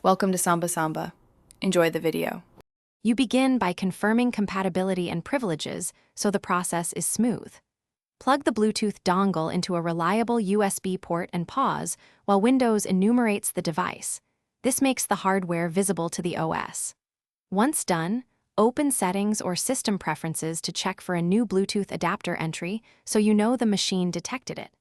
Welcome to Samba Samba. Enjoy the video. You begin by confirming compatibility and privileges so the process is smooth. Plug the Bluetooth dongle into a reliable USB port and pause while Windows enumerates the device. This makes the hardware visible to the OS. Once done, open Settings or System Preferences to check for a new Bluetooth adapter entry so you know the machine detected it.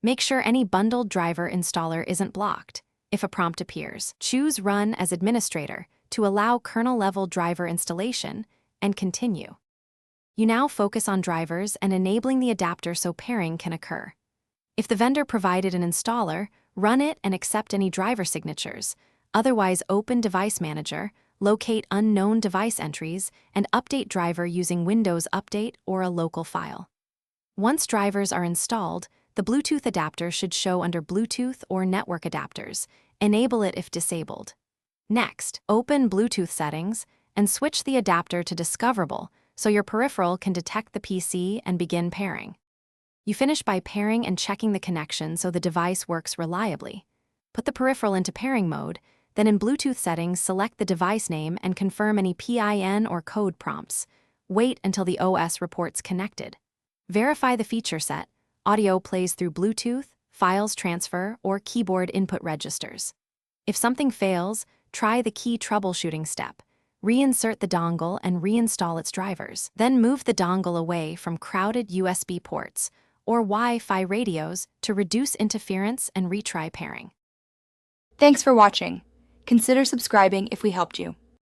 Make sure any bundled driver installer isn't blocked. If a prompt appears, choose Run as Administrator to allow kernel-level driver installation and continue. You now focus on drivers and enabling the adapter so pairing can occur. If the vendor provided an installer, run it and accept any driver signatures. Otherwise, open Device Manager, locate unknown device entries, and update driver using Windows Update or a local file. Once drivers are installed, the Bluetooth adapter should show under Bluetooth or Network Adapters. Enable it if disabled. Next, open Bluetooth settings and switch the adapter to Discoverable so your peripheral can detect the PC and begin pairing. You finish by pairing and checking the connection so the device works reliably. Put the peripheral into pairing mode, then in Bluetooth settings, select the device name and confirm any PIN or code prompts. Wait until the OS reports connected. Verify the feature set. Audio plays through Bluetooth, files transfer, or keyboard input registers. If something fails, try the key troubleshooting step. Reinsert the dongle and reinstall its drivers. Then move the dongle away from crowded USB ports or Wi-Fi radios to reduce interference and retry pairing. Thanks for watching. Consider subscribing if we helped you.